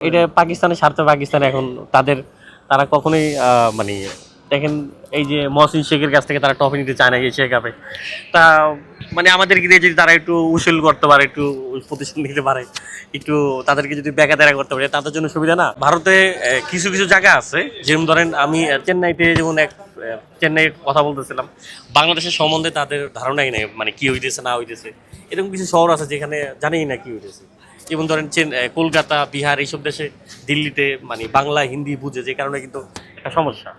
এটা পাকিস্তানের স্বার্থ। পাকিস্তান এখন তারা কখনোই মানে দেখেন এই যে মহসিন শেখের কাছ থেকে তারা ট্রফি নিতে চায় না এশিয়া কাপে। তা মানে আমাদেরকে দিয়ে যদি তারা একটু উসুল করতে পারে, একটু প্রতিষ্ঠান নিতে পারে, একটু তাদেরকে যদি বেকাতেরা করতে পারে, তাদের জন্য সুবিধা না? ভারতে কিছু কিছু জায়গা আছে, যেমন ধরেন আমি চেন্নাইতে যেমন চেন্নাইয়ের কথা বলতেছিলাম, বাংলাদেশের সম্বন্ধে তাদের ধারণাই নেই, মানে কি হইতেছে না হইতেছে। এরকম কিছু শহর আছে যেখানে জানেই না কি হইতেছে। যেমন ধরেন কলকাতা, বিহার এইসব দেশে, দিল্লিতে মানে বাংলা হিন্দি বুঝে, যে কারণে কিন্তু একটা সমস্যা।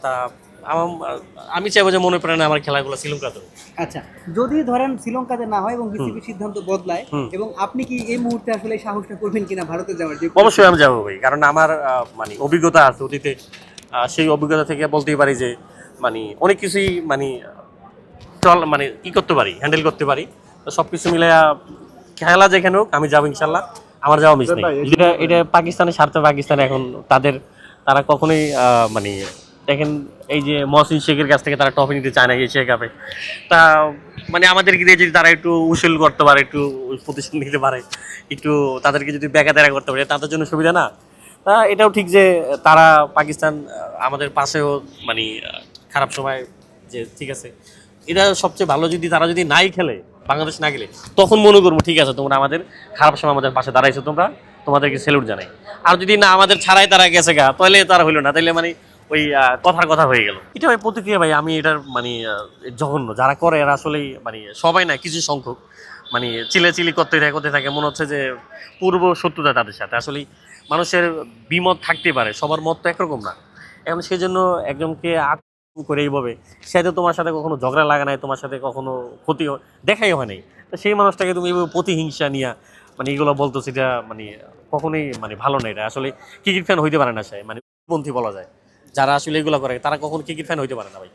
তা আমি চাইবো যে মনে প্রাণে আমার খেলাগুলো শ্রীলঙ্কাতে। আচ্ছা, যদি ধরেন শ্রীলঙ্কাতে না হয় এবং বিসিবি সিদ্ধান্ত বদলায়, এবং আপনি কি এই মুহূর্তে আসলে এই সাহসটা করবেন কিনা ভারতে যাওয়ার? যে অবশ্যই আমি যাবো ভাই, কারণ আমার মানে অভিজ্ঞতা আছে অতীতে। সেই অভিজ্ঞতা থেকে বলতেই পারি যে মানে অনেক কিছুই মানে মানে ই করতে পারি, হ্যান্ডেল করতে পারি। তো সবকিছু মিলে খেলা যেখানে হোক আমি যাবো ইনশাল্লাহ, আমার যাওয়া মিস নেই। এটা পাকিস্তানের স্বার্থ। পাকিস্তান এখন তারা কখনোই মানে দেখেন এই যে মহসিন শেখের কাছ থেকে তারা ট্রফি নিতে চায় না এশিয়া কাপে। তা মানে আমাদেরকে দিয়ে যদি তারা একটু উসুল করতে পারে, একটু প্রতিষ্ঠান নিতে পারে, একটু তাদেরকে যদি বেকাতেরা করতে পারে, তাদের জন্য সুবিধা না? তা এটাও ঠিক যে তারা পাকিস্তান আমাদের পাশেও মানে খারাপ সময়, যে ঠিক আছে এটা সবচেয়ে ভালো। যদি তারা যদি নাই খেলে, বাংলাদেশ না গেলে, তখন মনে করবো ঠিক আছে তোমরা আমাদের খারাপ সময় আমাদের পাশে দাঁড়াইছো, তোমাদেরকে স্যালুট জানাই। আর যদি না আমাদের ছাড়াই তারা গেছে গা, তাহলে তারা হইলো না, তাইলে মানে ওই কথার কথা হয়ে গেল। এটা ভাই প্রতিক্রিয়া ভাই, আমি এটার মানে জঘন্য যারা করে এরা আসলেই মানে সবাই না, কিছু সংখ্যক মানে চিলি করতে থাকে, মনে হচ্ছে যে পূর্ব শত্রুতা তাদের সাথে। আসলে মানুষের বিমত থাকতে পারে, সবার মত তো একরকম না। এখন সেজন্য একজনকে করে এইভাবে, সে তো তোমার সাথে কখনো ঝগড়া লাগা নাই, তোমার সাথে কখনো ক্ষতি দেখাই হয় নাই, তো সেই মানুষটাকে তুমি এইভাবে প্রতিহিংসা নিয়ে মানে এগুলো বলতো, সেটা মানে কখনোই মানে ভালো না। এটা আসলে ক্রিকেট ফ্যান হইতে পারে না সে, মানে পন্থী বলা যায়। যারা আসলে এগুলো করে তারা কখনো ক্রিকেট ফ্যান হইতে পারে না ভাই।